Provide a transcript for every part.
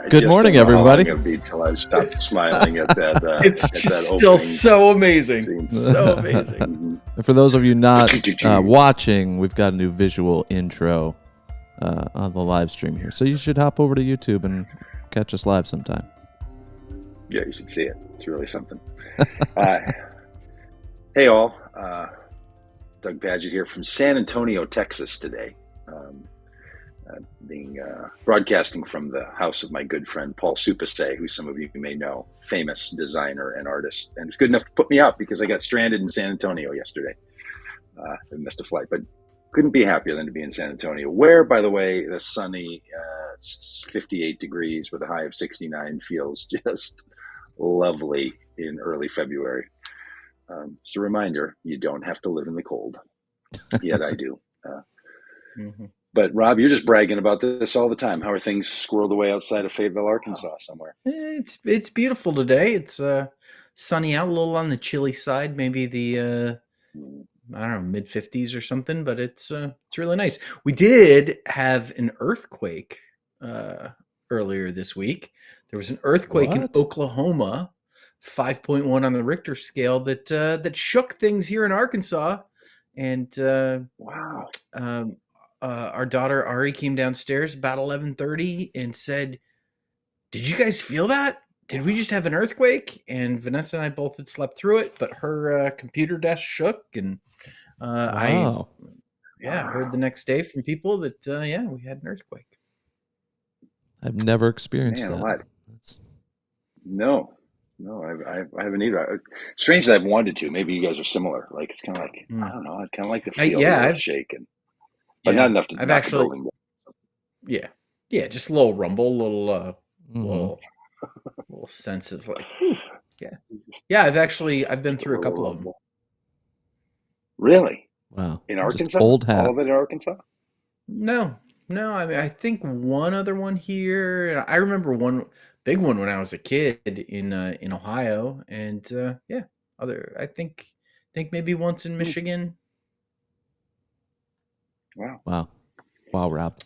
I Good just morning, don't know how long everybody. it'll be till I stop smiling at that. It's at just that still opening so amazing. scene. So amazing. Mhm. And for those of you not watching, we've got a new visual intro on the live stream here. So you should hop over to YouTube and catch us live sometime. Yeah, you should see it. It's really something. Hey, all. Doug Pagitt here from San Antonio, Texas today. Broadcasting from the house of my good friend Paul Supase, who some of you may know, famous designer and artist, and was good enough to put me up because I got stranded in San Antonio yesterday. I missed a flight, but couldn't be happier than to be in San Antonio, where, by the way, the sunny 58 degrees with a high of 69 feels just lovely in early February. Just a reminder, you don't have to live in the cold. Yet I do. But Rob, you're just bragging about this all the time. How are things squirreled away outside of Fayetteville, Arkansas somewhere? It's beautiful today. It's sunny out, a little on the chilly side, maybe the I don't know, mid-50s or something, but it's really nice. We did have an earthquake earlier this week. There was an earthquake in Oklahoma, 5.1 on the Richter scale that shook things here in Arkansas. And wow. Our daughter Ari came downstairs about 11:30 and said, "Did you guys feel that? Did we just have an earthquake?" And Vanessa and I both had slept through it, but her computer desk shook, and I heard the next day from people that we had an earthquake. I've never experienced that. What? No, I haven't either. Strange that I've wanted to. Maybe you guys are similar. Like it's kind of like I don't know. I'd kind of like to feel the earth shaking, but not enough to. I've actually, just a little rumble, little sense of like, whew, I've been through a couple of them. Really? Wow. In Arkansas? Old hat. All of it in Arkansas? No. I mean, I think one other one here. I remember one big one when I was a kid in Ohio, and I think maybe once in Michigan. Wow, Rob.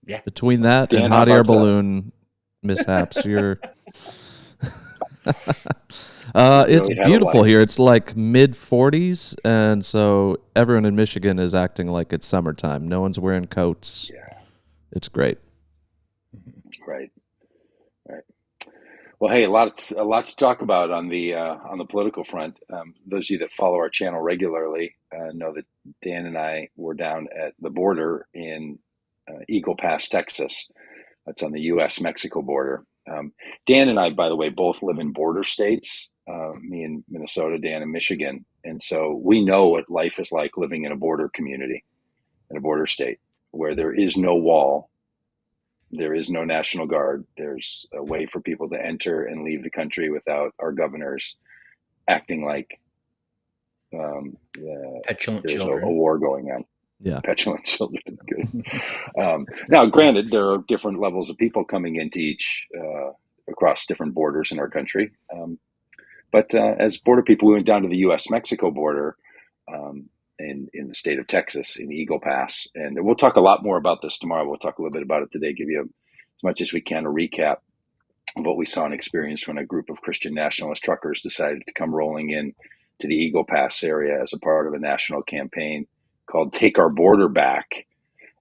Yeah. Between that and hot air balloon mishaps, you're. It's beautiful here. It's like mid-40s, and so everyone in Michigan is acting like it's summertime. No one's wearing coats. Yeah, it's great. Right. Well, hey, a lot to talk about on the political front. Those of you that follow our channel regularly know that Dan and I were down at the border in Eagle Pass, Texas. That's on the U.S.-Mexico border. Dan and I, by the way, both live in border states. Me in Minnesota, Dan in Michigan, and so we know what life is like living in a border community, in a border state, where there is no wall. There is no National Guard. There's a way for people to enter and leave the country without our governors acting like petulant there's children. A war going on. Yeah, petulant children. Good. Now, granted, there are different levels of people coming into each across different borders in our country. But as border people, we went down to the U.S.-Mexico border in the state of Texas, in Eagle Pass. And we'll talk a lot more about this tomorrow. We'll talk a little bit about it today, give you as much as we can a recap of what we saw and experienced when a group of Christian nationalist truckers decided to come rolling in to the Eagle Pass area as a part of a national campaign called Take Our Border Back.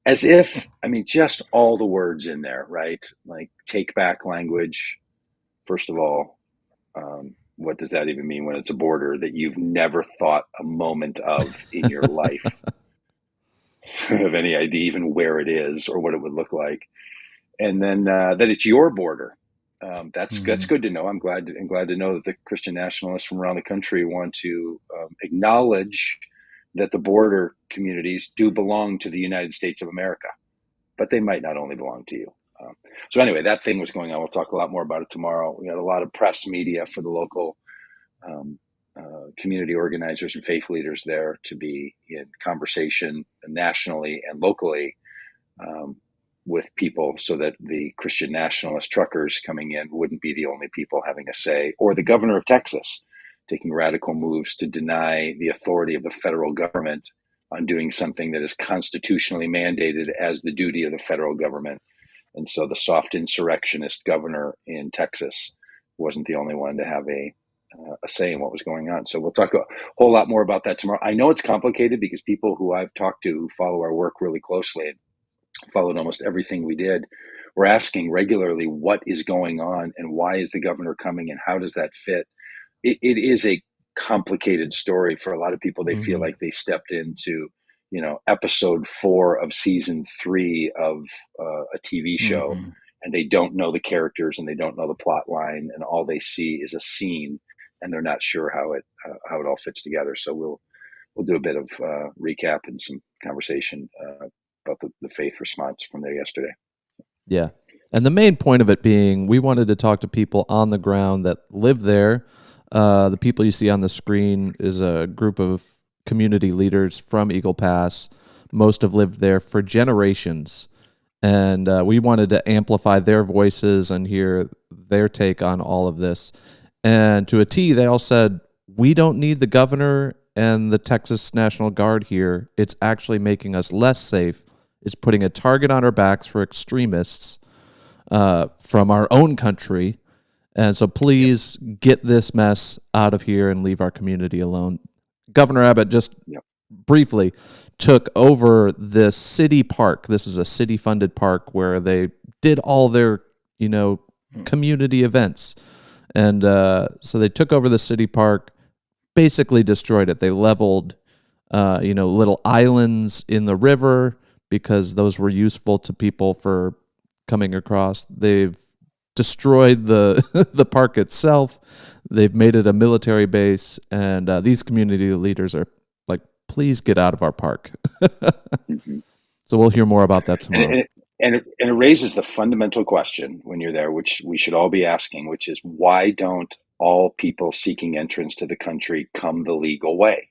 As if, I mean, just all the words in there, right? Like take back language, first of all. What does that even mean when it's a border that you've never thought a moment of in your life? Have any idea even where it is or what it would look like? And then that it's your border. That's good to know. I'm glad to know that the Christian nationalists from around the country want to acknowledge that the border communities do belong to the United States of America, but they might not only belong to you. So anyway, that thing was going on. We'll talk a lot more about it tomorrow. We had a lot of press media for the local community organizers and faith leaders there to be in conversation nationally and locally with people so that the Christian nationalist truckers coming in wouldn't be the only people having a say, or the governor of Texas taking radical moves to deny the authority of the federal government on doing something that is constitutionally mandated as the duty of the federal government. And so the soft insurrectionist governor in Texas wasn't the only one to have a say in what was going on. So we'll talk a whole lot more about that tomorrow. I know it's complicated because people who I've talked to who follow our work really closely and followed almost everything we did were asking regularly what is going on and why is the governor coming and how does that fit. It is a complicated story for a lot of people. They feel like they stepped into, episode 4 of season 3 of a TV show, and they don't know the characters and they don't know the plot line, and all they see is a scene, and they're not sure how it all fits together. So we'll do a bit of recap and some conversation about the faith response from there yesterday. Yeah. And the main point of it being, we wanted to talk to people on the ground that live there. The people you see on the screen is a group of community leaders from Eagle Pass. Most have lived there for generations. And we wanted to amplify their voices and hear their take on all of this. And to a T, they all said, we don't need the governor and the Texas National Guard here. It's actually making us less safe. It's putting a target on our backs for extremists from our own country. And so please get this mess out of here and leave our community alone. Governor Abbott just briefly took over the city park. This is a city-funded park where they did all their, community events. And so they took over the city park, basically destroyed it. They leveled, little islands in the river because those were useful to people for coming across. They've destroyed the the park itself. They've made it a military base, and these community leaders are like, please get out of our park. So we'll hear more about that tomorrow. And it raises the fundamental question when you're there, which we should all be asking, which is, why don't all people seeking entrance to the country come the legal way?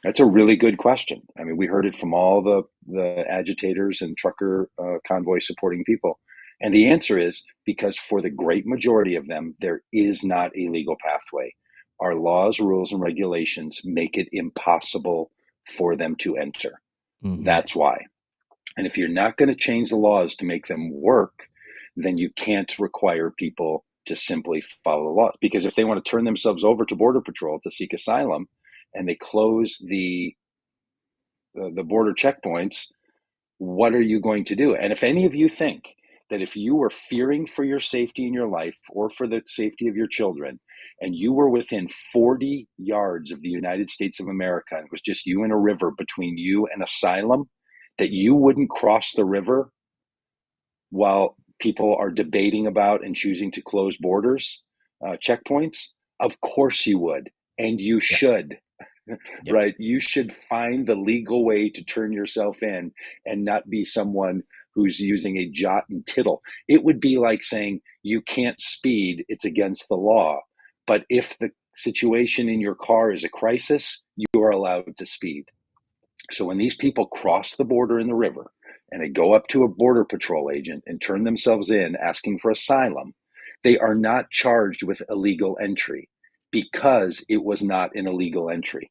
That's a really good question. I mean, we heard it from all the agitators and trucker convoy supporting people. And the answer is because for the great majority of them, there is not a legal pathway. Our laws, rules, and regulations make it impossible for them to enter. That's why. And if you're not going to change the laws to make them work, then you can't require people to simply follow the laws. Because if they want to turn themselves over to Border Patrol to seek asylum, and they close the border checkpoints, what are you going to do? And if any of you think that if you were fearing for your safety in your life or for the safety of your children, and you were within 40 yards of the United States of America, and it was just you and a river between you and asylum, that you wouldn't cross the river while people are debating about and choosing to close borders, checkpoints, of course you would, and you should. Right? You should find the legal way to turn yourself in and not be someone who's using a jot and tittle. It would be like saying you can't speed, it's against the law. But if the situation in your car is a crisis, you are allowed to speed. So when these people cross the border in the river and they go up to a Border Patrol agent and turn themselves in asking for asylum, they are not charged with illegal entry because it was not an illegal entry.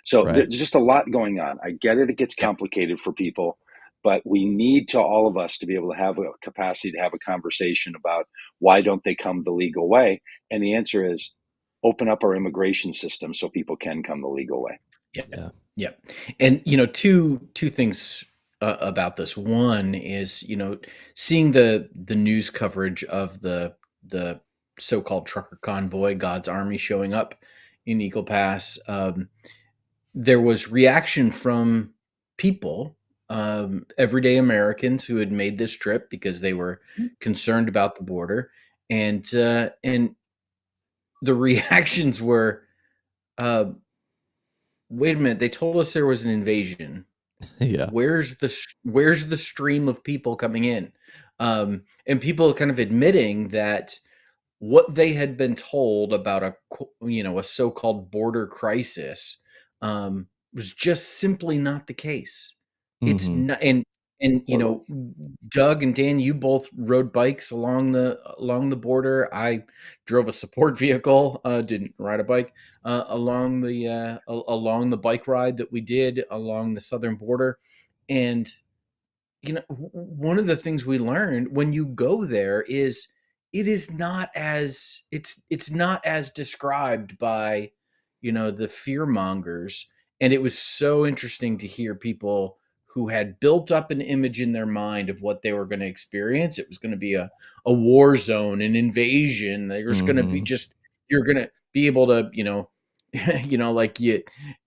So there's just a lot going on. I get it. It gets complicated for people, but we need to, all of us, to be able to have a capacity to have a conversation about why don't they come the legal way? And the answer is open up our immigration system so people can come the legal way. Yeah. And, two things about this. One is, seeing the news coverage of the so-called trucker convoy, God's Army, showing up in Eagle Pass. There was reaction from people, everyday Americans who had made this trip because they were concerned about the border. And the reactions were, wait a minute, they told us there was an invasion. Yeah. Where's the stream of people coming in? And people kind of admitting that what they had been told about a so-called border crisis was just simply not the case. It's not, and Doug and Dan, you both rode bikes along the border. I drove a support vehicle, didn't ride a bike along the bike ride that we did along the southern border, and one of the things we learned when you go there is it's not as described by, the fear mongers. And it was so interesting to hear people who had built up an image in their mind of what they were going to experience. It was going to be a war zone, an invasion. There's going to be you're going to be able to, like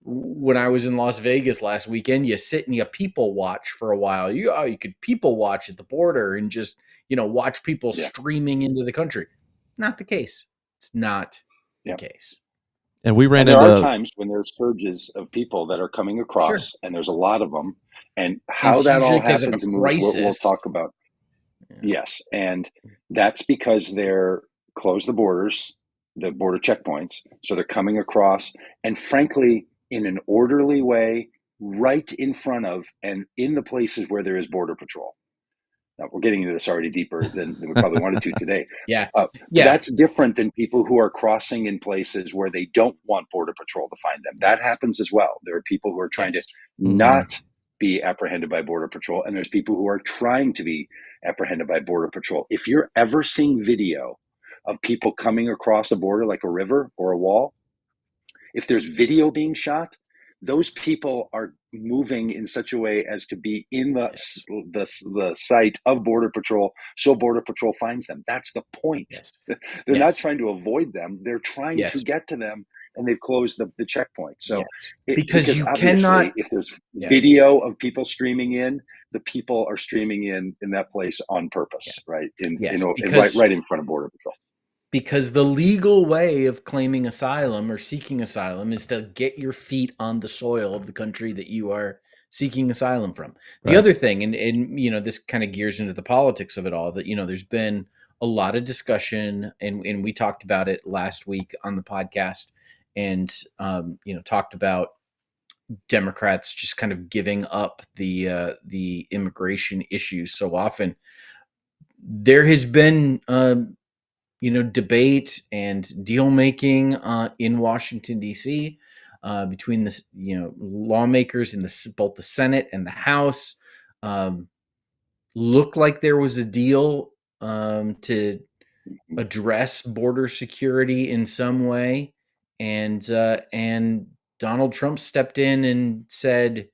when I was in Las Vegas last weekend, you sit and you people watch for a while. You could people watch at the border and just, watch people streaming into the country. Not the case. It's not the case. And we ran there into are times when there's surges of people that are coming across, and there's a lot of them. And how that all happens, and we'll talk about. Yes, and that's because they're close the borders, the border checkpoints, so they're coming across, and frankly, in an orderly way, right in front of and in the places where there is border patrol. Now, we're getting into this already deeper than we probably wanted to today. That's different than people who are crossing in places where they don't want border patrol to find them. That happens as well. There are people who are trying to not be apprehended by border patrol, and there's people who are trying to be apprehended by border patrol. If you're ever seeing video of people coming across a border like a river or a wall, if there's video being shot, those people are moving in such a way as to be in the sight of border patrol, so border patrol finds them. That's the point. They're not trying to avoid them. They're trying to get to them, and they've closed the checkpoint. So because you obviously, cannot, if there's video of people streaming in, the people are streaming in that place on purpose, right? Right in front of border patrol. Because the legal way of claiming asylum or seeking asylum is to get your feet on the soil of the country that you are seeking asylum from. The other thing, and this kind of gears into the politics of it all, that, there's been a lot of discussion, and we talked about it last week on the podcast, and, talked about Democrats just kind of giving up the immigration issues so often. There has been, debate and deal making in Washington, D.C. Between the lawmakers in both the Senate and the House. Looked like there was a deal to address border security in some way, and Donald Trump stepped in and said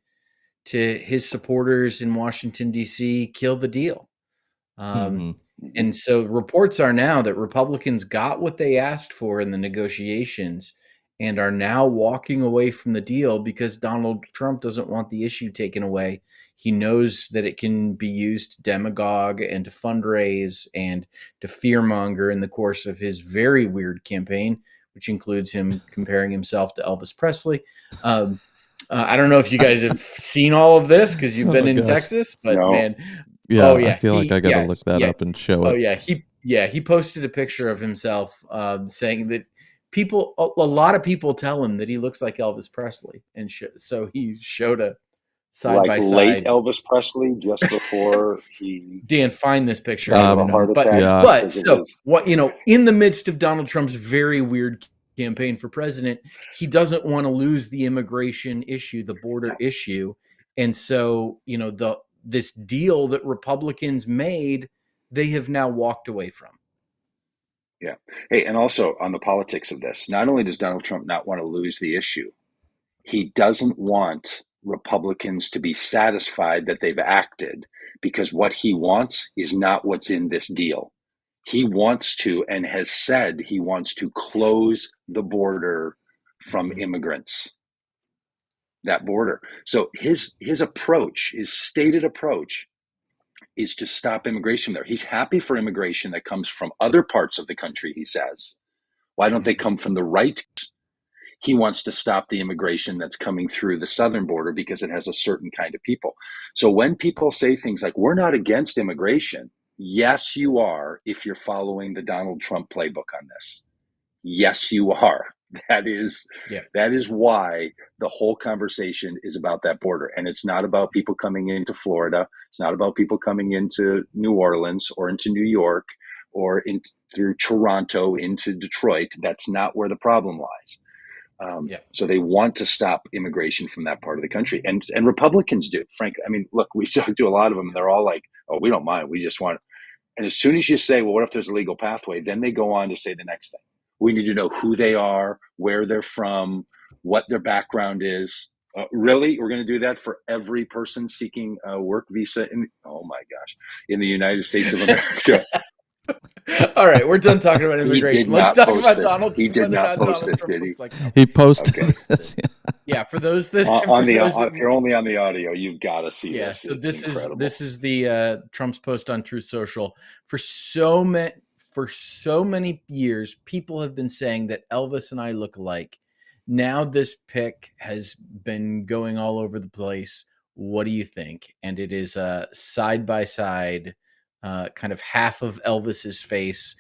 to his supporters in Washington, D.C., kill the deal. And so reports are now that Republicans got what they asked for in the negotiations and are now walking away from the deal because Donald Trump doesn't want the issue taken away. He knows that it can be used to demagogue and to fundraise and to fearmonger in the course of his very weird campaign, which includes him comparing himself to Elvis Presley. I don't know if you guys have seen all of this because you've been in Texas, but man. Yeah, I feel like I got to look that up and show it. He posted a picture of himself saying that a lot of people tell him that he looks like Elvis Presley, and so he showed a side by side. Late Elvis Presley, just before he. Dan, find this picture. In the midst of Donald Trump's very weird campaign for president, he doesn't want to lose the immigration issue, the border issue, and so this deal that Republicans made, they have now walked away from. Yeah. Hey, and also on the politics of this, not only does Donald Trump not want to lose the issue, he doesn't want Republicans to be satisfied that they've acted, because what he wants is not what's in this deal. He wants to, and has said he wants to, close the border from immigrants. That border. So his approach, his stated approach, is to stop immigration there. He's happy for immigration that comes from other parts of the country, he says. Why don't they come from the right? He wants to stop the immigration that's coming through the southern border because it has a certain kind of people. So when people say things like, we're not against immigration, yes, you are, if you're following the Donald Trump playbook on this. Yes, you are. That is why the whole conversation is about that border. And it's not about people coming into Florida. It's not about people coming into New Orleans or into New York or through Toronto into Detroit. That's not where the problem lies. Yeah. So they want to stop immigration from that part of the country, and Republicans do. Frankly, I mean, look, we talked to a lot of them, and they're all like, "Oh, we don't mind. We just want." And as soon as you say, "Well, what if there's a legal pathway?" Then they go on to say the next thing. We need to know who they are, where they're from, what their background is. Really, we're going to do that for every person seeking a work visa oh my gosh, in the United States of America. All right, we're done talking about He did immigration. Let's not talk post about this. Donald. He did Whether or not not post Donald this, Trump did he? looks like Elvis. He posted Okay. this. Yeah, for those that On the those that, if you're only on the audio, you've got to see yeah. this. So It's incredible. this is the Trump's post on Truth Social. For so many years, people have been saying that Elvis and I look alike. Now this pic has been going all over the place. What do you think? And it is side by side, kind of half of Elvis's face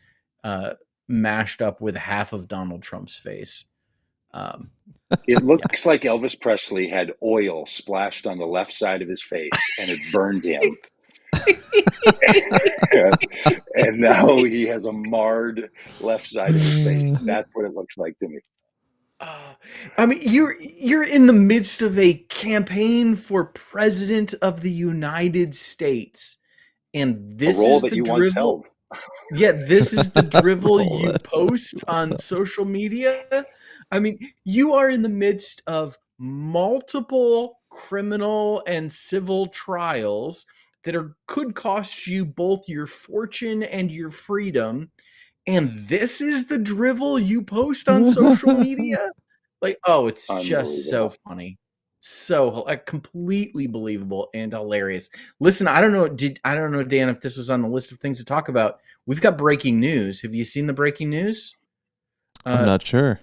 mashed up with half of Donald Trump's face. It looks like Elvis Presley had oil splashed on the left side of his face and it burned him. And now he has a marred left side of his face. That's what it looks like to me. I mean, you're in the midst of a campaign for president of the United States, and A this role is that the you once drivel. held. Yeah, this is the drivel Roll you it. post on social media. I mean, you are in the midst of multiple criminal and civil trials that could cost you both your fortune and your freedom. And this is the drivel you post on social media? Like, oh, it's just so Unbelievable. funny. So completely believable and hilarious. Listen, I don't know, Dan, if this was on the list of things to talk about. We've got breaking news. Have you seen the breaking news? I'm not sure.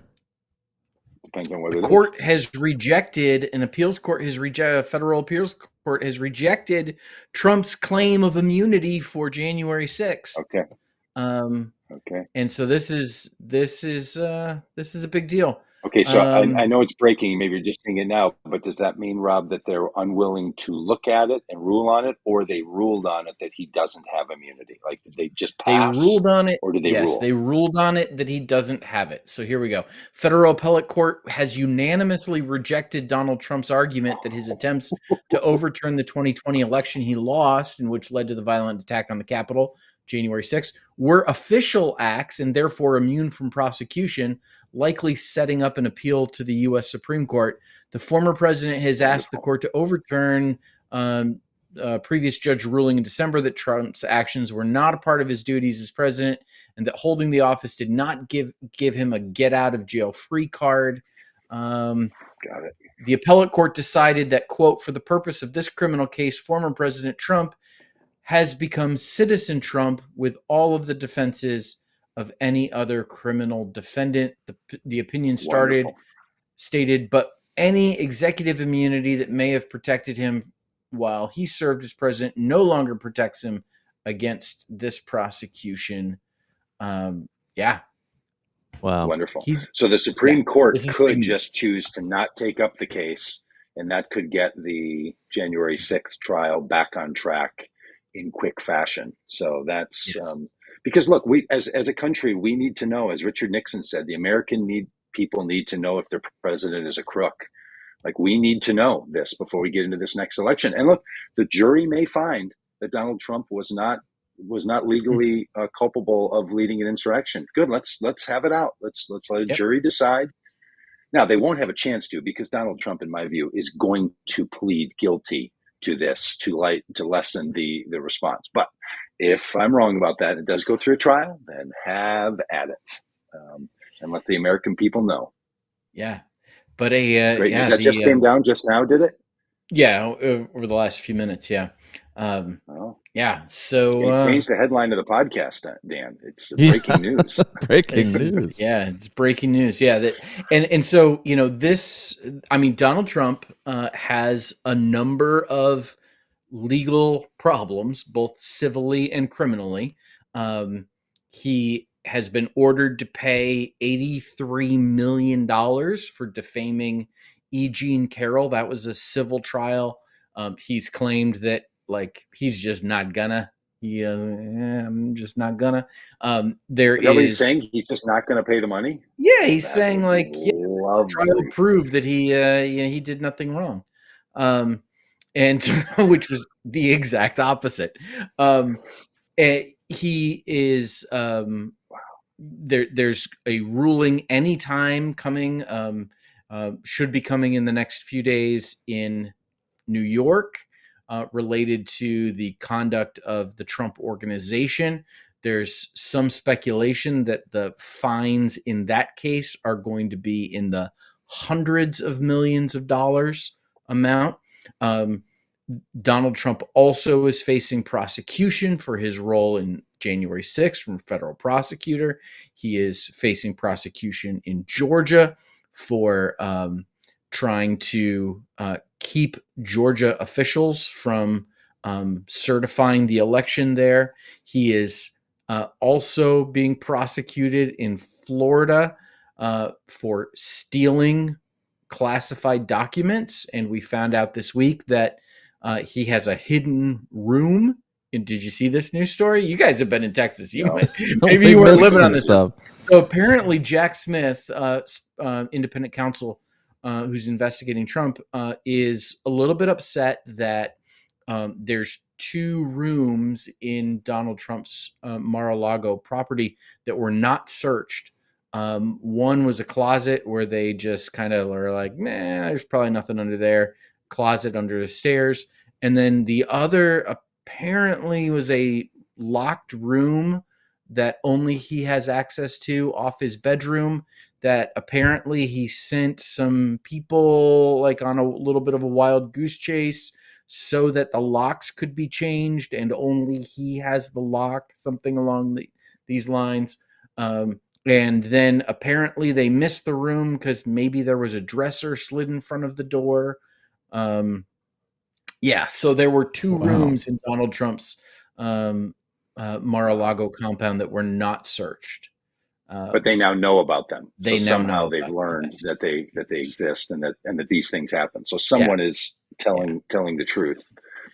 Depends on what The it court is. has rejected, an appeals court has rejected, a federal appeals court has rejected Trump's claim of immunity for January 6th. Okay. Um, Okay. and so this is a big deal. Okay, so I know it's breaking. Maybe you're just seeing it now, but does that mean, Rob, that they're unwilling to look at it and rule on it, or they ruled on it that he doesn't have immunity? Like, did they just They pass, ruled on it. or did they Yes, rule? they ruled on it that he doesn't have it. So here we go. Federal appellate court has unanimously rejected Donald Trump's argument that his attempts to overturn the 2020 election he lost, and which led to the violent attack on the Capitol, January 6th, were official acts and therefore immune from prosecution, likely setting up an appeal to the U.S. Supreme Court. The former president has asked the court to overturn previous judge ruling in December that Trump's actions were not a part of his duties as president, and that holding the office did not give him a get out of jail free card. Got it. The appellate court decided that, quote, for the purpose of this criminal case, former President Trump has become citizen Trump with all of the defenses of any other criminal defendant. The opinion stated, but any executive immunity that may have protected him while he served as president no longer protects him against this prosecution. Yeah. Wow. Wonderful. So the Supreme Court this is could big just choose to not take up the case, and that could get the January 6th trial back on track in quick fashion. So that's Yes. because, look, we as a country, we need to know, as Richard Nixon said, the American people need to know if their president is a crook. Like, we need to know this before we get into this next election. And look, the jury may find that Donald Trump was not legally culpable of leading an insurrection. Good. Let's have it out. Let's let a jury decide. Now, they won't have a chance to, because Donald Trump, in my view, is going to plead guilty to this to lessen the response. But if I'm wrong about that, it does go through a trial, then have at it, and let the American people know. Yeah. But great news. That just came down just now, did it? Yeah, over the last few minutes. Yeah. Yeah. So it changed the headline of the podcast, Dan. It's breaking news. Breaking news. Yeah, it's breaking news. Yeah, and so this. I mean, Donald Trump has a number of legal problems, both civilly and criminally. He has been ordered to pay $83 million for defaming E. Jean Carroll. That was a civil trial. He's claimed that, like, he's just not gonna I'm just not gonna. There Is that what he's is, saying? He's just not going to pay the money? yeah, he's That saying would be like, yeah, trial lovely. proved that he did nothing wrong, and which was the exact opposite. He is there's a ruling anytime coming, should be coming in the next few days in New York, related to the conduct of the Trump organization. There's some speculation that the fines in that case are going to be in the hundreds of millions of dollars amount. Um, Donald Trump also is facing prosecution for his role in January 6th from a federal prosecutor. He is facing prosecution in Georgia for trying to keep Georgia officials from certifying the election there. He is also being prosecuted in Florida for stealing classified documents. And we found out this week that he has a hidden room. And did you see this news story? You guys have been in Texas. No. Maybe We you weren't missed living some on this. stuff. So apparently, Jack Smith, independent counsel who's investigating Trump, is a little bit upset that there's two rooms in Donald Trump's Mar-a-Lago property that were not searched. One was a closet where they just kind of are like, man, there's probably nothing under there. Closet under the stairs. And then the other apparently was a locked room that only he has access to off his bedroom, that apparently he sent some people like on a little bit of a wild goose chase so that the locks could be changed and only he has the lock, something along these lines. And then apparently they missed the room because maybe there was a dresser slid in front of the door. Yeah, so there were two rooms in Donald Trump's Mar-a-Lago compound that were not searched. But they now know about them. They so now somehow know they've about learned them, yes. that they exist and that these things happen. So Yeah, someone is telling the truth.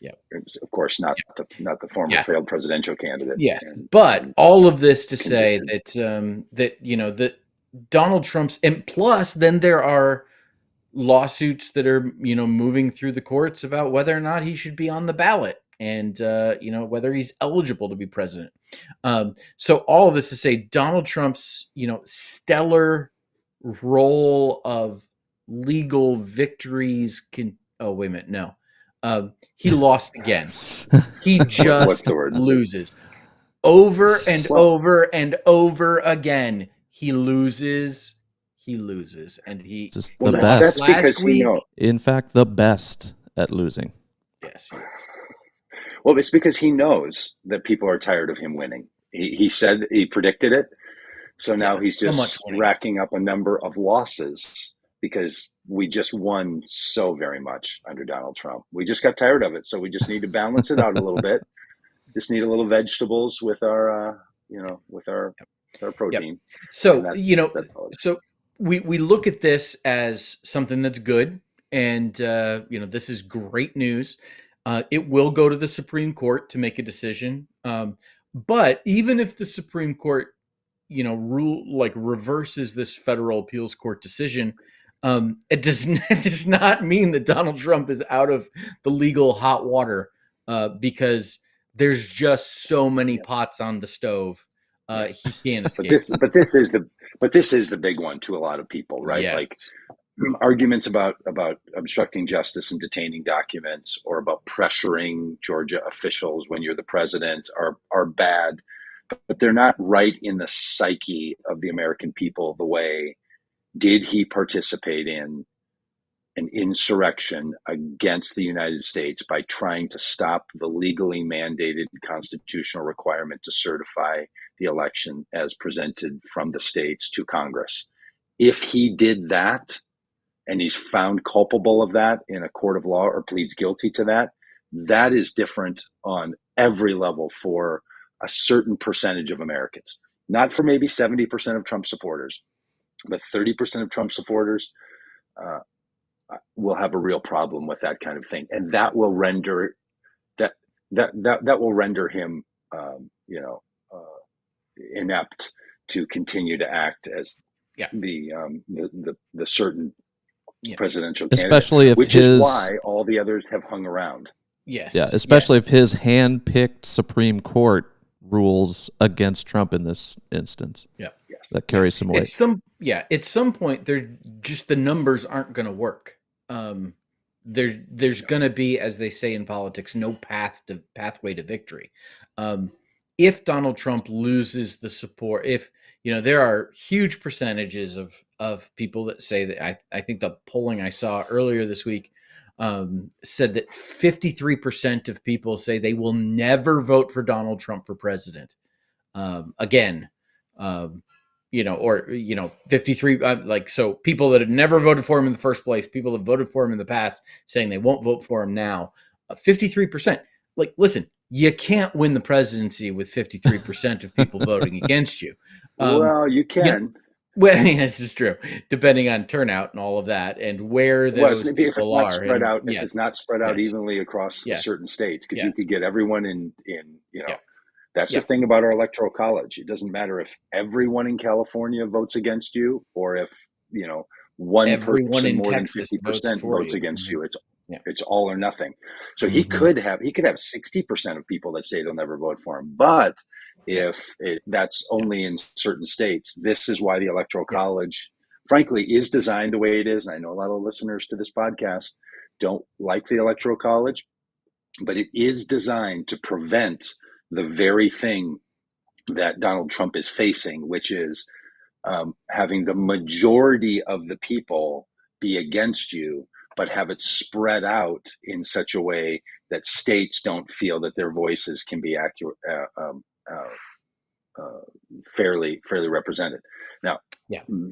yeah, It's, of course, not the former yeah. failed presidential candidate. Yes, but all of this to say convicted. that Donald Trump's, and plus then there are lawsuits that are moving through the courts about whether or not he should be on the ballot and whether he's eligible to be president. So all of this to say Donald Trump's stellar roll of legal victories can. Oh wait a minute, no. He lost again. He What's just the word? loses over and over and over again. He loses, and he Just he the lost best. That's because last week. In fact, the best at losing. Yes, he is. Well, it's because he knows that people are tired of him winning. He said he predicted it. So now he's so much just winning. racking up a number of losses because we just won so very much under Donald Trump. We just got tired of it. So we just need to balance it out a little bit. Just need a little vegetables with our, with our protein. So, that's all it is. so we look at this as something that's good. And, this is great news. It will go to the Supreme Court to make a decision. But even if the Supreme Court, reverses this federal appeals court decision, it does not mean that Donald Trump is out of the legal hot water, because there's just so many pots on the stove. He can't escape. But this is the big one to a lot of people, right? Yes. Like arguments about obstructing justice and detaining documents, or about pressuring Georgia officials when you're the president, are bad, but they're not right in the psyche of the American people. The way, did he participate in an insurrection against the United States by trying to stop the legally mandated constitutional requirement to certify the election as presented from the states to Congress? If he did that, and he's found culpable of that in a court of law or pleads guilty to that, that is different on every level for a certain percentage of Americans. Not for maybe 70% of Trump supporters, but 30% of Trump supporters will have a real problem with that kind of thing. And that will render that will render him you know, inept to continue to act as the certain presidential candidate, especially if which is why all the others have hung around. Yes. Yeah, especially if his hand-picked Supreme Court rules against Trump in this instance. Yeah. That carries some weight. At some point, the numbers aren't going to work. There's going to be, as they say in politics, no pathway to victory. If Donald Trump loses the support, there are huge percentages of people that say that I think the polling I saw earlier this week said that 53% of people say they will never vote for Donald Trump for president again. 53, so people that had never voted for him in the first place, people that voted for him in the past saying they won't vote for him now, 53%. Like, listen, you can't win the presidency with 53% of people voting against you. Well, you can. This is true, depending on turnout and all of that, and where those people are. Spread out, if it's not spread out evenly across certain states, because you could get everyone in. That's the thing about our electoral college. It doesn't matter if everyone in California votes against you, or if one everyone person in more Texas than 50% votes against you. It's all or nothing. So he could have 60% of people that say they'll never vote for him. But if that's only in certain states, this is why the electoral college, frankly, is designed the way it is. And I know a lot of listeners to this podcast don't like the electoral college, but it is designed to prevent the very thing that Donald Trump is facing, which is having the majority of the people be against you, but have it spread out in such a way that states don't feel that their voices can be accurate, fairly represented. Now,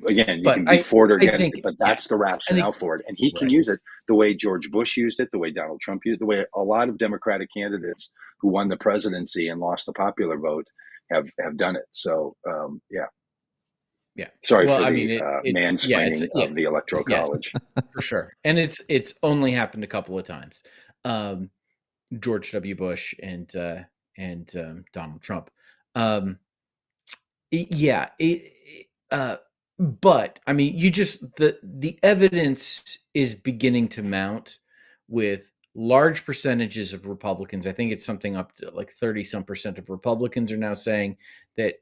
again, you can be for it or against it, but that's the rationale for it. And he can use it the way George Bush used it, the way Donald Trump used it, the way a lot of Democratic candidates who won the presidency and lost the popular vote have done it. So, Sorry for the mansplaining of the Electoral College. For sure. And it's only happened a couple of times. George W. Bush and Donald Trump. But I mean, the evidence is beginning to mount with large percentages of Republicans. I think it's something up to like 30% of Republicans are now saying that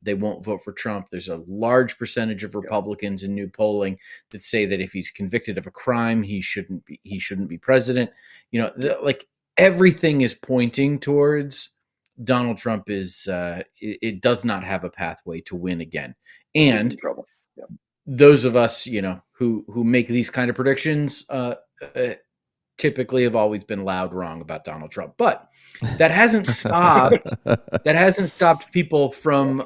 they won't vote for Trump. There's a large percentage of Republicans in new polling that say that if he's convicted of a crime, he shouldn't be president. Like everything is pointing towards Donald Trump it does not have a pathway to win again. And he's in trouble. Those of us, who make these kind of predictions, typically have always been loud wrong about Donald Trump, but that hasn't stopped people from,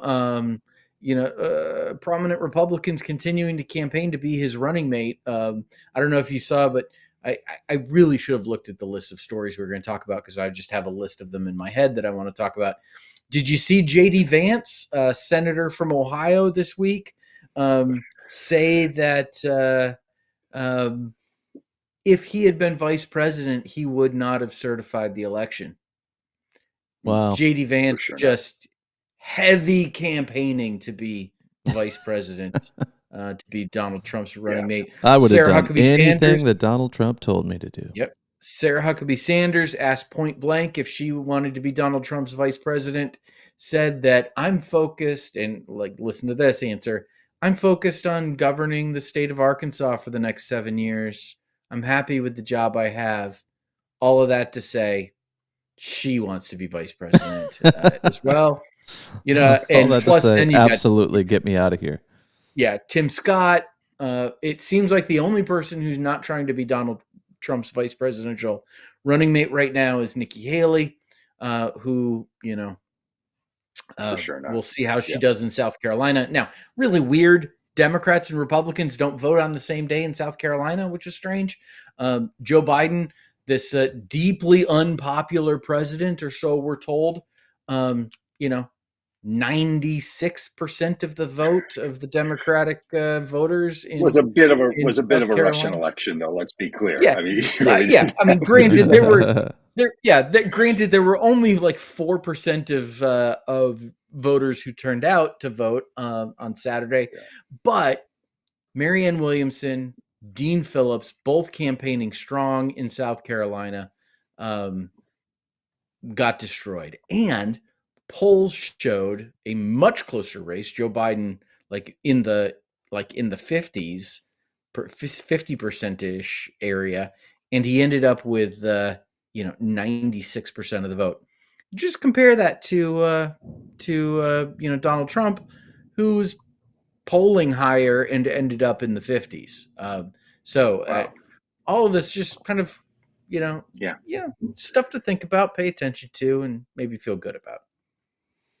prominent Republicans continuing to campaign to be his running mate. I don't know if you saw, but I really should have looked at the list of stories we were going to talk about, because I just have a list of them in my head that I want to talk about. Did you see J.D. Vance, senator from Ohio this week, say that if he had been vice president, he would not have certified the election? Wow. J.D. Vance just heavy campaigning to be vice president, to be Donald Trump's running mate. I would have done anything that Donald Trump told me to do. Yep. Sarah Huckabee Sanders, asked point blank if she wanted to be Donald Trump's vice president, said that I'm focused, and listen to this answer, I'm focused on governing the state of Arkansas for the next 7 years. I'm happy with the job I have. All of that to say, she wants to be vice president as well. And plus, then you absolutely get me out of here. Yeah, Tim Scott. It seems like the only person who's not trying to be Donald Trump's vice presidential running mate right now is Nikki Haley, who we'll see how she does in South Carolina. Now, really weird. Democrats and Republicans don't vote on the same day in South Carolina, which is strange. Joe Biden, this deeply unpopular president, or so we're told, 96% of the vote of the Democratic voters Was in a bit of a in was a bit South of a Russian Carolina. election, though. Let's be clear. Yeah, I mean, he really yeah. didn't I mean, have granted, granted there were only like 4% of voters who turned out to vote on Saturday, Yeah. but Marianne Williamson, Dean Phillips, both campaigning strong in South Carolina, got destroyed. And polls showed a much closer race. Joe Biden, like in the 50s, 50% ish area, and he ended up with 96% of the vote. Just compare that to Donald Trump, who's polling higher and ended up in the 50s. Wow. All of this just kind of, yeah, stuff to think about, pay attention to, and maybe feel good about.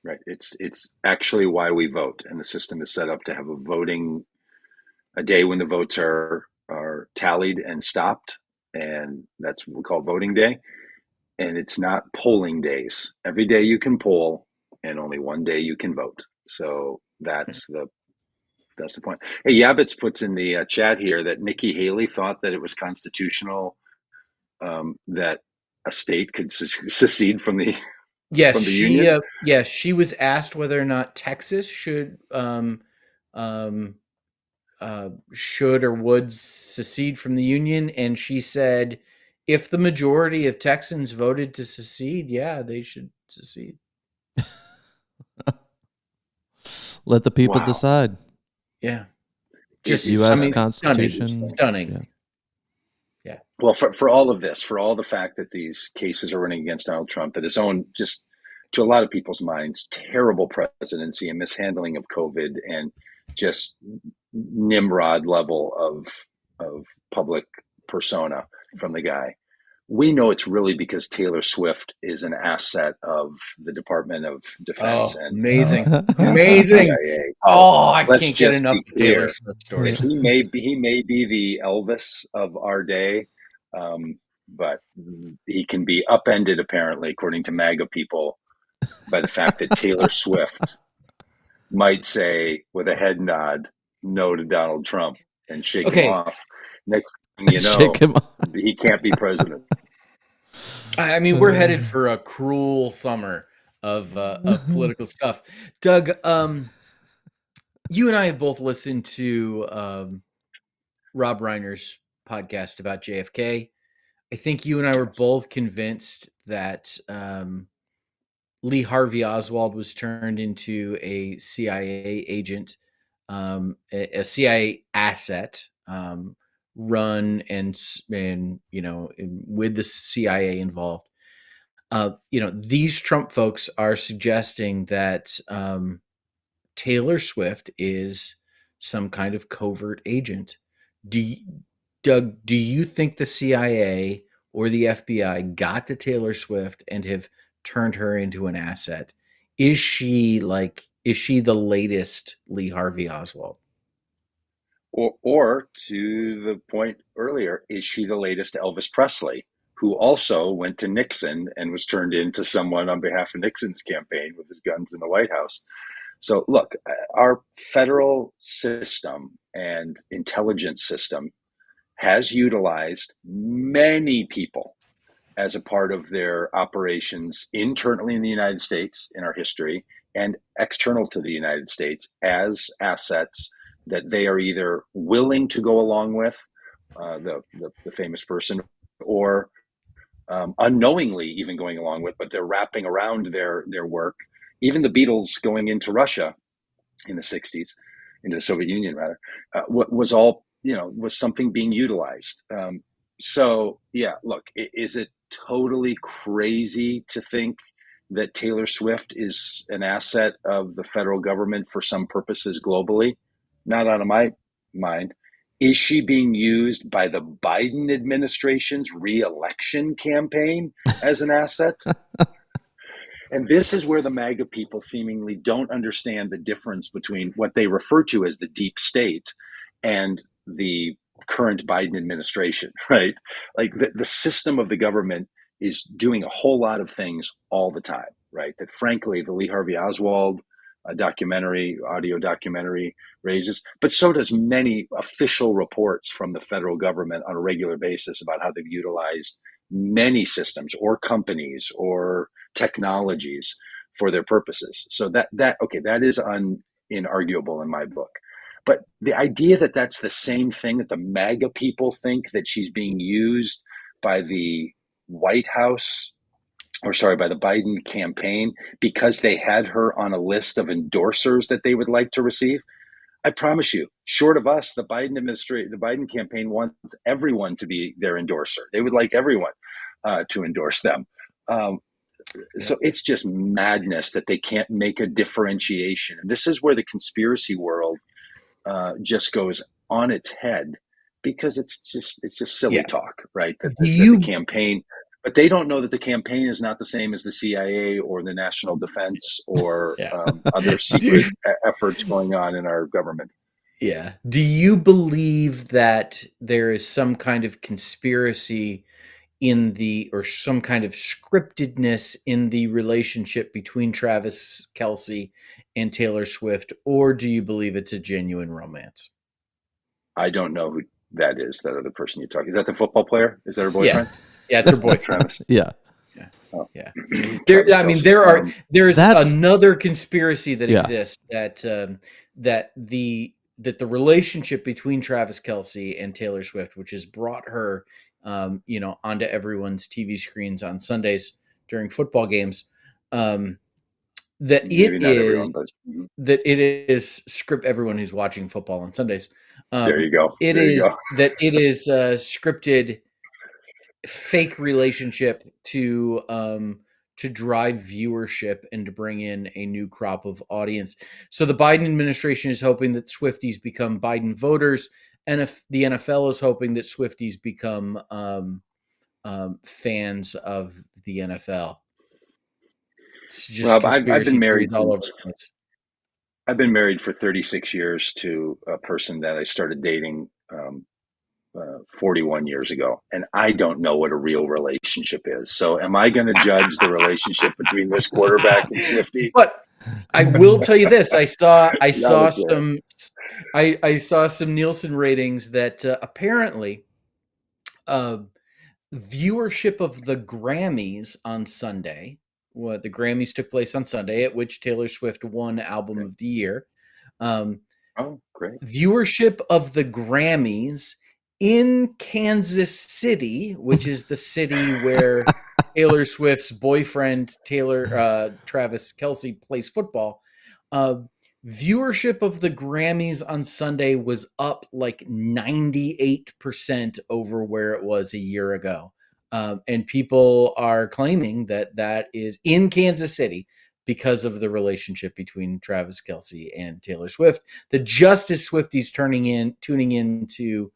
Right. It's actually why we vote, and the system is set up to have a day when the votes are tallied and stopped, and that's what we call voting day. And it's not polling days. Every day you can poll, and only one day you can vote. So that's the point. Hey, Yabbits puts in the chat here that Nikki Haley thought that it was constitutional that a state could secede from the Yes, from the union. she was asked whether or not Texas should or would secede from the union, and she said, if the majority of Texans voted to secede, yeah, they should secede. Let the people Wow. decide. Yeah. Just U.S. Constitution. Stunning. Yeah. Well, for all of this, for all the fact that these cases are running against Donald Trump, that his own, just to a lot of people's minds, terrible presidency and mishandling of COVID, and just Nimrod level of public persona from the guy. We know it's really because Taylor Swift is an asset of the Department of Defense and amazing. CIA. Oh, I Let's can't get just enough be of Taylor clear. Swift stories. He may be the Elvis of our day, but he can be upended, apparently, according to MAGA people, by the fact that Taylor Swift might say with a head nod no to Donald Trump and shake him off. Next thing you know, he can't be president. I mean, we're headed for a cruel summer of political stuff. Doug, you and I have both listened to Robb Reiner's podcast about JFK. I think you and I were both convinced that Lee Harvey Oswald was turned into a CIA agent, a CIA asset, run and with the CIA involved. These Trump folks are suggesting that Taylor Swift is some kind of covert agent. Doug, do you think the CIA or the FBI got to Taylor Swift and have turned her into an asset? Is she the latest Lee Harvey Oswald? Or to the point earlier, is she the latest Elvis Presley, who also went to Nixon and was turned into someone on behalf of Nixon's campaign with his guns in the White House? So look, our federal system and intelligence system has utilized many people as a part of their operations internally in the United States in our history and external to the United States as assets that they are either willing to go along with, the famous person, or unknowingly even going along with, but they're wrapping around their work. Even the Beatles going into Russia in the 60s, into the Soviet Union rather, was all, was something being utilized. So yeah, look, is it totally crazy to think that Taylor Swift is an asset of the federal government for some purposes globally? Not out of my mind. Is she being used by the Biden administration's re-election campaign as an asset? And this is where the MAGA people seemingly don't understand the difference between what they refer to as the deep state and the current Biden administration, right? Like the system of the government is doing a whole lot of things all the time, right? That frankly, the Lee Harvey Oswald audio documentary raises, but so does many official reports from the federal government on a regular basis about how they've utilized many systems or companies or technologies for their purposes. So that is inarguable in my book. But the idea that that's the same thing, that the MAGA people think that she's being used by the White House, or sorry, by the Biden campaign because they had her on a list of endorsers that they would like to receive. I promise you, short of us, the Biden campaign wants everyone to be their endorser. They would like everyone to endorse them. So it's just madness that they can't make a differentiation. And this is where the conspiracy world just goes on its head, because it's just silly talk, right? That the campaign, but they don't know that the campaign is not the same as the CIA or the National Defense or other secret efforts going on in our government. Yeah. Do you believe that there is some kind of conspiracy or some kind of scriptedness in the relationship between Travis Kelce and Taylor Swift, or do you believe it's a genuine romance? I don't know who that is, that other person you're talking. Is that the football player? Is that her boyfriend? Yeah, it's her boyfriend. Travis. Yeah. Oh. Yeah. There's another conspiracy that exists that the relationship between Travis Kelce and Taylor Swift, which has brought her onto everyone's TV screens on Sundays during football games, that it is script everyone who's watching football on Sundays. There you go. It is scripted fake relationship to drive viewership and to bring in a new crop of audience. So the Biden administration is hoping that Swifties become Biden voters, and if the NFL is hoping that Swifties become fans of the NFL. It's just Rob, I've been married all over the place. I've been married for 36 years to a person that I started dating 41 years ago, and I don't know what a real relationship is. So am I going to judge the relationship between this quarterback and Swiftie? But I will tell you this: I saw some Nielsen ratings that apparently viewership of the Grammys on Sunday. What the Grammys took place on Sunday, at which Taylor Swift won Album of the Year. Oh, great! Viewership of the Grammys in Kansas City, which is the city where Taylor Swift's boyfriend, Travis Kelce, plays football. Viewership of the Grammys on Sunday was up like 98% over where it was a year ago. And people are claiming that is in Kansas City because of the relationship between Travis Kelce and Taylor Swift. That just as Swifties tuning in to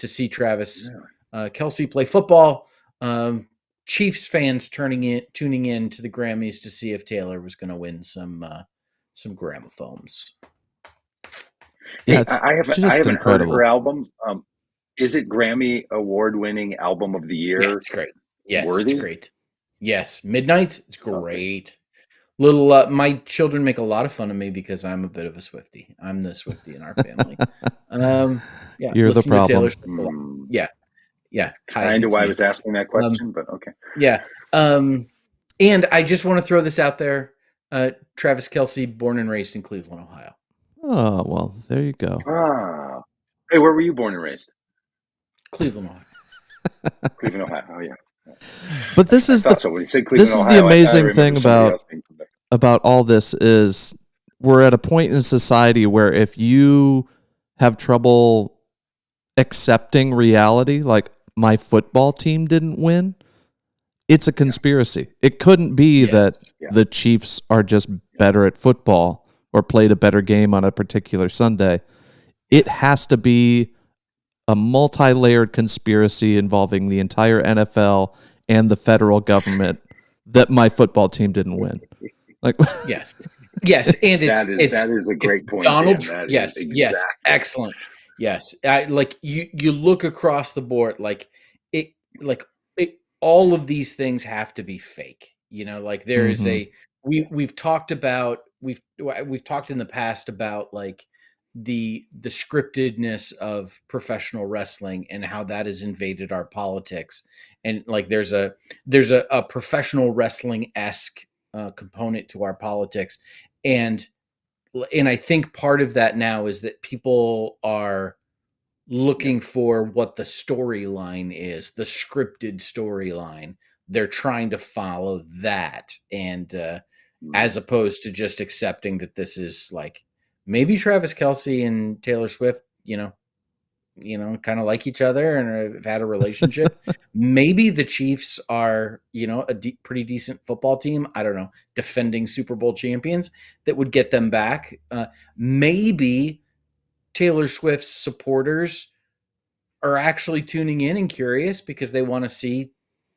see Travis Kelce play football, Chiefs fans tuning in to the Grammys to see if Taylor was going to win some gramophones. Yeah, I haven't heard her album. Is it Grammy award-winning album of the year? Yeah, it's great. Yes, worthy? It's great. Yes, Midnights. It's great. Okay. My children make a lot of fun of me because I'm a bit of a Swiftie. I'm the Swiftie in our family. You're the problem. Yeah. Kind of why I was asking that question, but okay. Yeah. And I just want to throw this out there. Travis Kelce, born and raised in Cleveland, Ohio. Oh, well, there you go. Hey, where were you born and raised? Cleveland, Ohio. Cleveland, Ohio. Oh, yeah. But this is the amazing thing about all this is we're at a point in society where if you have trouble accepting reality, like my football team didn't win, it's a conspiracy. It couldn't be that the Chiefs are just better at football or played a better game on a particular Sunday. It has to be a multi-layered conspiracy involving the entire NFL and the federal government that my football team didn't win. Like yes, and that is a great point. Donald, yes, excellent. Yes, you look across the board, all of these things have to be fake. There is we've talked about we've talked in the past about like the scriptedness of professional wrestling and how that has invaded our politics, and like there's a professional wrestling-esque component to our politics, and I think part of that now is that people are looking for what the storyline is, the scripted storyline. They're trying to follow that, and as opposed to just accepting that this is like maybe Travis Kelce and Taylor Swift, kind of like each other and have had a relationship. Maybe the Chiefs are, a pretty decent football team. I don't know, defending Super Bowl champions that would get them back. Maybe Taylor Swift's supporters are actually tuning in and curious because they want to see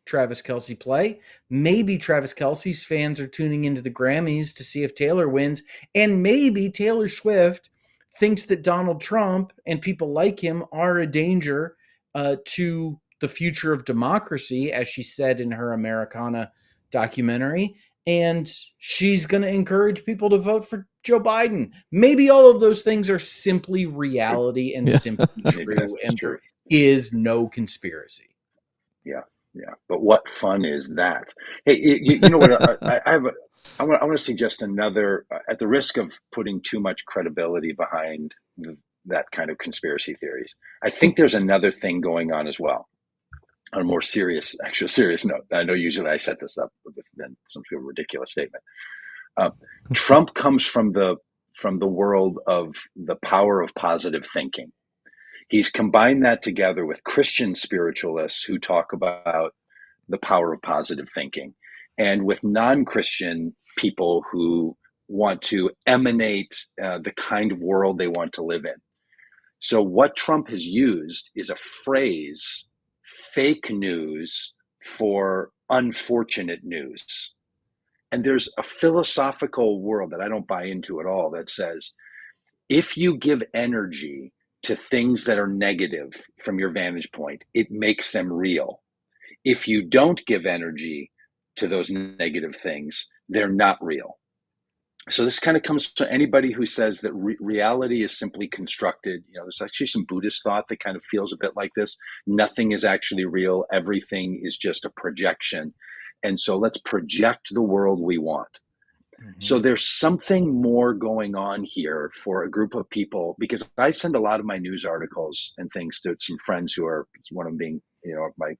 Travis Kelce play. Maybe Travis Kelce's fans are tuning into the Grammys to see if Taylor wins. And maybe Taylor Swift thinks that Donald Trump and people like him are a danger to the future of democracy, as she said in her Americana documentary. And she's going to encourage people to vote for Joe Biden. Maybe all of those things are simply reality and simply true, and there is no conspiracy. Yeah. But what fun is that? Hey, you know what? I want to suggest another, at the risk of putting too much credibility behind that kind of conspiracy theories. I think there's another thing going on as well. On a more serious note. I know usually I set this up with then some sort of ridiculous statement. Trump comes from the world of the power of positive thinking. He's combined that together with Christian spiritualists who talk about the power of positive thinking, and with non-Christian people who want to emanate the kind of world they want to live in. So what Trump has used is a phrase, fake news, for unfortunate news. And there's a philosophical world that I don't buy into at all that says, if you give energy to things that are negative from your vantage point, it makes them real. If you don't give energy to those negative things, they're not real. So this kind of comes to anybody who says that reality is simply constructed. There's actually some Buddhist thought that kind of feels a bit like this. Nothing is actually real. Everything is just a projection. And so let's project the world we want. Mm-hmm. So there's something more going on here for a group of people, because I send a lot of my news articles and things to some friends who are, one of them being, my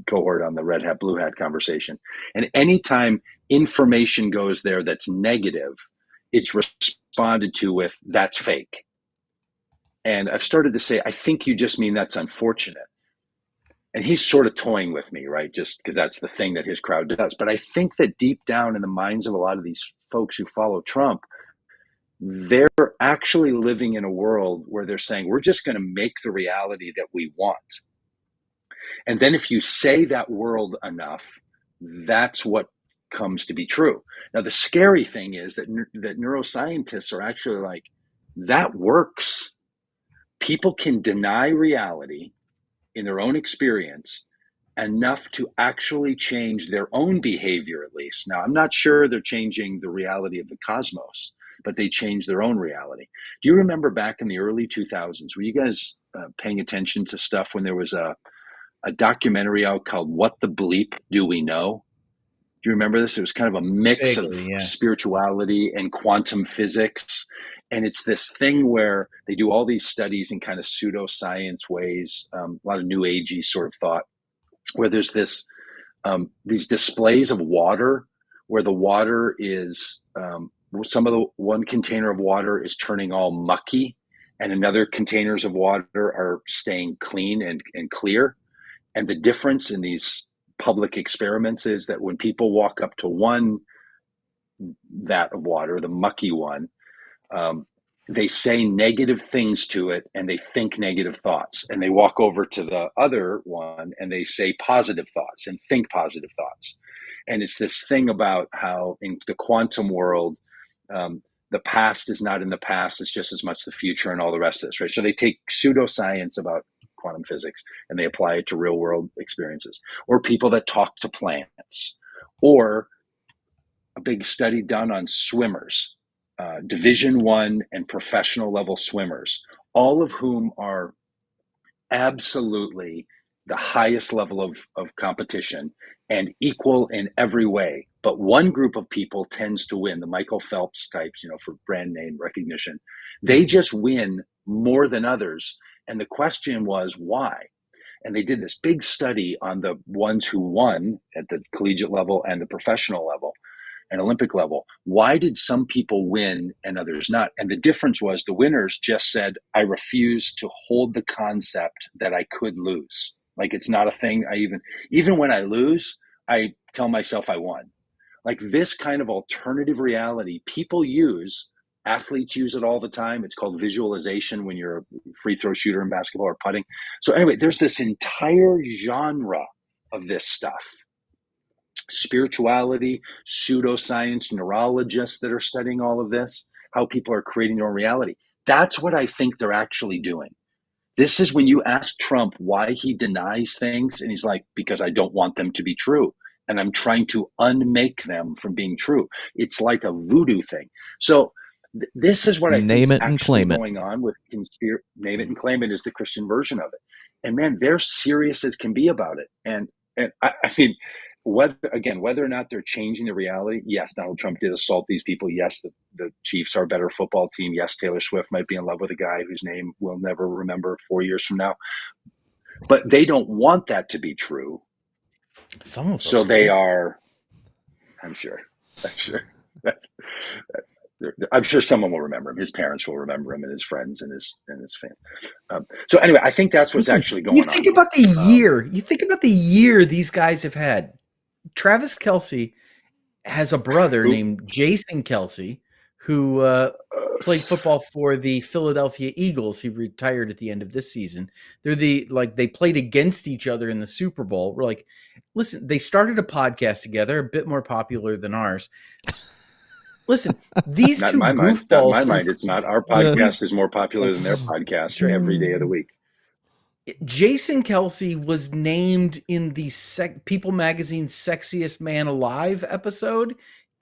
cohort on the red hat, blue hat conversation. And anytime information goes there that's negative, it's responded to with, that's fake. And I've started to say, I think you just mean that's unfortunate. And he's sort of toying with me, right? Just because that's the thing that his crowd does. But I think that deep down in the minds of a lot of these folks who follow Trump, they're actually living in a world where they're saying, we're just going to make the reality that we want. And then if you say that world enough, that's what comes to be true. Now, the scary thing is that neuroscientists are actually like, that works. People can deny reality in their own experience enough to actually change their own behavior, at least. Now, I'm not sure they're changing the reality of the cosmos, but they change their own reality. Do you remember back in the early 2000s, were you guys paying attention to stuff when there was a documentary out called What the Bleep Do We Know? Do you remember this? It was kind of a mix of spirituality and quantum physics. And it's this thing where they do all these studies in kind of pseudoscience ways, a lot of new agey sort of thought, where there's this these displays of water, where the water is, one container of water is turning all mucky, and another containers of water are staying clean and clear. And the difference in these public experiments is that when people walk up to one vat of water, the mucky one, they say negative things to it and they think negative thoughts. And they walk over to the other one and they say positive thoughts and think positive thoughts. And it's this thing about how in the quantum world, the past is not in the past, it's just as much the future and all the rest of this, right? So they take pseudoscience about quantum physics and they apply it to real world experiences, or people that talk to plants, or a big study done on swimmers. Division I and professional level swimmers, all of whom are absolutely the highest level of competition and equal in every way. But one group of people tends to win, the Michael Phelps types, for brand name recognition. They just win more than others. And the question was, why? And they did this big study on the ones who won at the collegiate level and the professional level and Olympic level. Why did some people win and others not? And the difference was the winners just said, I refuse to hold the concept that I could lose. Like, it's not a thing. Even when I lose, I tell myself I won. Like, this kind of alternative reality people use, athletes use it all the time. It's called visualization when you're a free throw shooter in basketball or putting. So anyway, there's this entire genre of this stuff. Spirituality, pseudoscience, neurologists that are studying all of this, how people are creating their own reality. That's what I think they're actually doing. This is when you ask Trump why he denies things, and he's like, because I don't want them to be true. And I'm trying to unmake them from being true. It's like a voodoo thing. So this is what I think is actually going on with conspiracy. Name it and claim it is the Christian version of it. And man, they're serious as can be about it. And I mean, whether or not they're changing the reality, yes, Donald Trump did assault these people. Yes, the Chiefs are a better football team. Yes, Taylor Swift might be in love with a guy whose name we'll never remember 4 years from now. But they don't want that to be true. Some of us so they are. I'm sure. I'm sure someone will remember him. His parents will remember him, and his friends, and his family. So anyway, I think that's what's actually going on. You think about the year. You think about the year these guys have had. Travis Kelce has a brother named Jason Kelce who played football for the Philadelphia Eagles. He retired at the end of this season. They played against each other in the Super Bowl. We're like, listen, they started a podcast together, a bit more popular than ours. Listen, these two goofballs. Not in my mind, it's not. Our podcast is more popular than their podcast every day of the week. Jason Kelce was named in the People Magazine's Sexiest Man Alive episode,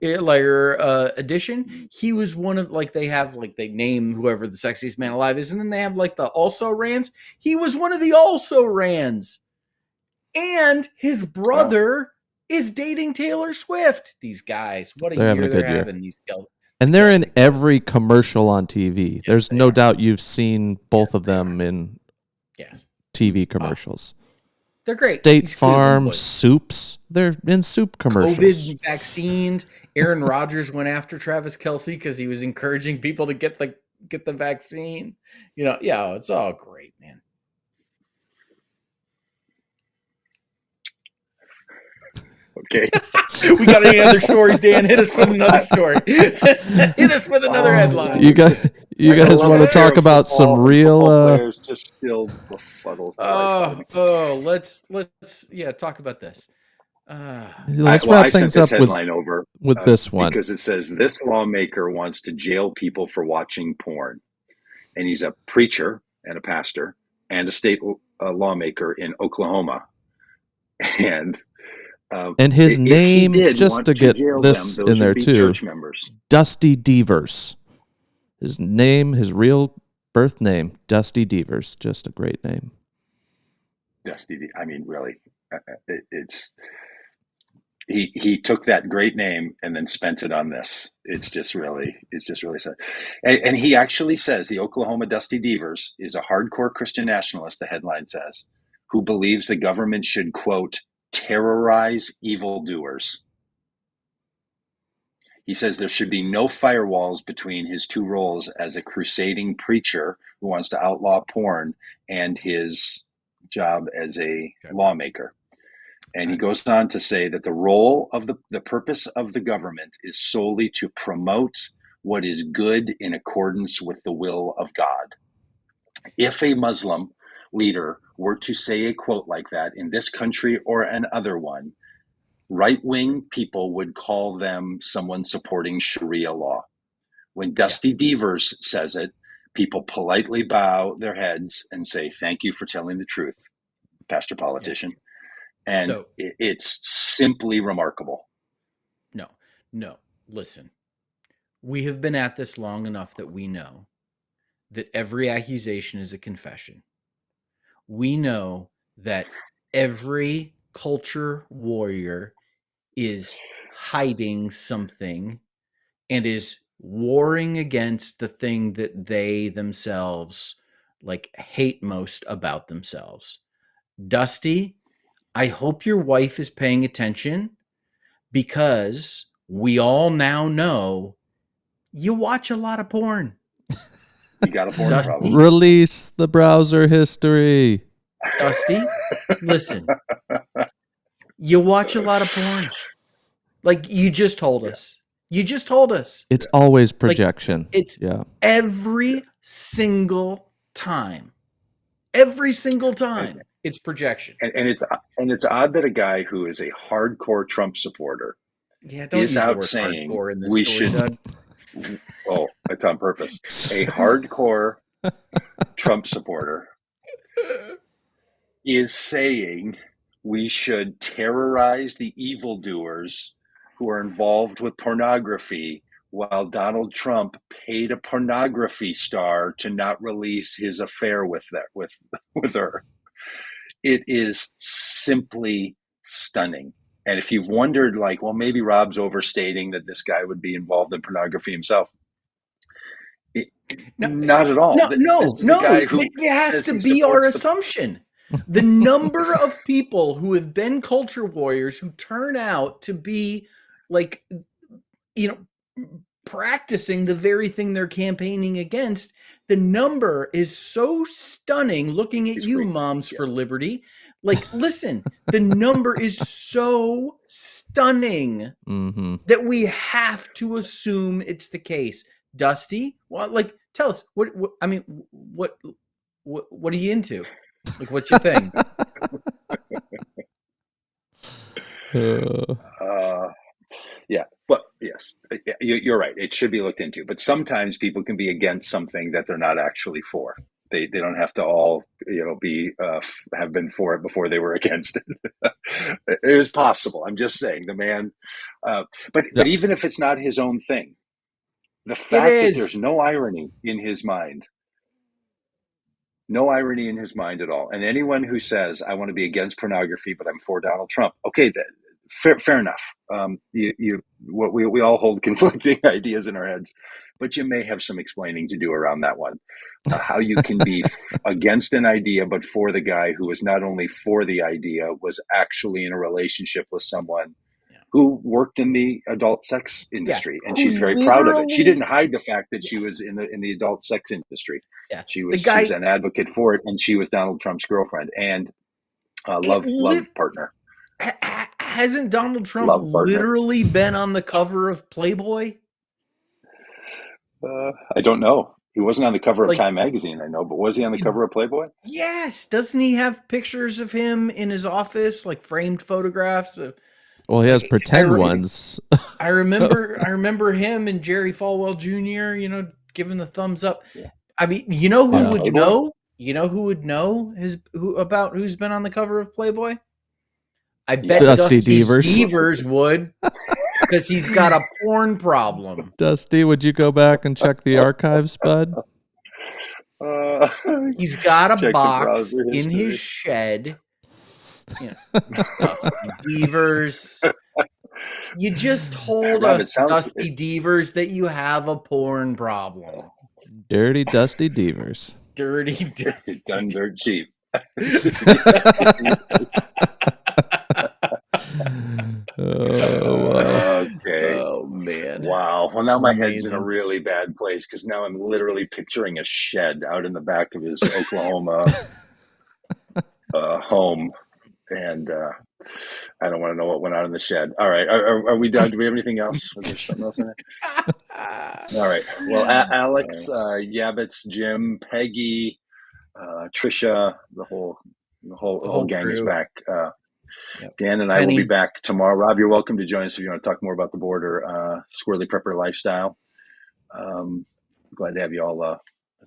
edition. He was one of, they name whoever the sexiest man alive is, and then they have the also rans. He was one of the also rans. And his brother is dating Taylor Swift. These guys, what a year they're having. These and they're in every commercial on TV. Yes, there's no doubt you've seen both of them in TV commercials. They're great. State Farm soups. They're in soup commercials. COVID vaccines. Aaron Rodgers went after Travis Kelce because he was encouraging people to get the vaccine. It's all great, man. Okay. We got any other stories, Dan? Hit us with another story. Hit us with another headline. You guys want to talk about some real players just still befuddles. Let's talk about this. Let's wrap things up with this one, because it says this lawmaker wants to jail people for watching porn, and he's a preacher and a pastor and a state lawmaker in Oklahoma, and his name, just to get this in there too, Dusty Devers. His name, his real birth name, Dusty Devers. Just a great name. Dusty. I mean, really, it's he took that great name and then spent it on this. It's just really sad. And he actually says the Oklahoma Dusty Devers is a hardcore Christian nationalist. The headline says, who believes the government should, quote, terrorize evildoers. He says there should be no firewalls between his two roles as a crusading preacher who wants to outlaw porn and his job as a lawmaker. And he goes on to say that the role of the purpose of the government is solely to promote what is good in accordance with the will of God. If a Muslim leader were to say a quote like that in this country or another one, right-wing people would call them someone supporting Sharia law. When Dusty Devers says it, people politely bow their heads and say, thank you for telling the truth, Pastor Politician. And so, it's simply remarkable. No, listen. we have been at this long enough that we know that every accusation is a confession. We know that every culture warrior is hiding something and is warring against the thing that they themselves like hate most about themselves. Dusty, I hope your wife is paying attention, because we all now know you watch a lot of porn. You got a porn Dusty? problem. Release the browser history. Dusty, listen. You watch a lot of porn. Like you just told us. You just told us. It's always projection. It's yeah. every single time. Every single time it's projection. And it's odd that a guy who is a hardcore Trump supporter don't is use out the word saying hardcore in this we story, should. Doug. Oh, it's on purpose. A hardcore Trump supporter is saying we should terrorize the evildoers who are involved with pornography, while Donald Trump paid a pornography star to not release his affair with her. It is simply stunning. And if you've wondered, like, well, maybe Robb's overstating that this guy would be involved in pornography himself, not at all. No. It has to be our assumption. The number of people who have been culture warriors who turn out to be like, practicing the very thing they're campaigning against, the number is so stunning. Looking at you, Moms for Liberty. Like, listen, the number is so stunning that we have to assume it's the case. Dusty, well, like, tell us what I mean. What are you into? Like, what's your thing? Yeah, but yes, you're right. It should be looked into. But sometimes people can be against something that they're not actually for. They don't have to all be have been for it before they were against it. It is possible. I'm just saying the man. But even if it's not his own thing, the fact that there's no irony in his mind. No irony in his mind at all. And anyone who says, I want to be against pornography, but I'm for Donald Trump. Okay, fair enough. We all hold conflicting ideas in our heads, but you may have some explaining to do around that one. How you can be against an idea, but for the guy who was not only for the idea, was actually in a relationship with someone who worked in the adult sex industry, and she's very proud of it. She didn't hide the fact that she was in the adult sex industry. Yeah. She was an advocate for it, and she was Donald Trump's girlfriend and love partner. Hasn't Donald Trump literally been on the cover of Playboy? I don't know. He wasn't on the cover of Time magazine, I know, but was he on the cover of Playboy? Yes. Doesn't he have pictures of him in his office, like framed photographs of? Well, he has pretend ones. I remember him and Jerry Falwell Jr., giving the thumbs up. Yeah. I mean, who would know? You know who would know about who's been on the cover of Playboy? I bet Dusty Devers would, because he's got a porn problem. Dusty, would you go back and check the archives, bud? He's got a box in his shed. Dusty Devers. You just told us, Dusty Devers, that you have a porn problem. Dirty Dusty Devers. Dirty Dusty. Done dirt cheap. Okay. Oh man. Wow. Well, now my head's in a really bad place, because now I'm literally picturing a shed out in the back of his Oklahoma home, and I don't want to know what went on in the shed. All right. Are we done? Do we have anything else? Was there something else in there? All right. Well, Alex, Yabbits, Jim, Peggy, Trisha, the whole gang is back. Dan and I will be back tomorrow. Rob, you're welcome to join us if you want to talk more about the border, squirrely prepper lifestyle. Glad to have you all.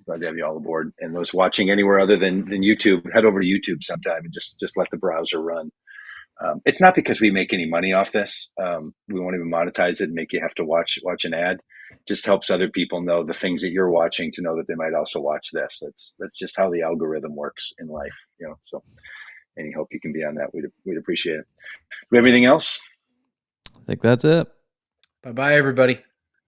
Glad to have you all aboard. And those watching anywhere other than YouTube, head over to YouTube sometime and just let the browser run. It's not because we make any money off this. We won't even monetize it and make you have to watch an ad. just helps other people know the things that you're watching to know that they might also watch this. That's just how the algorithm works in life, So any hope you can be on that, we'd appreciate it. Do we have anything else? I think that's it. Bye-bye, everybody.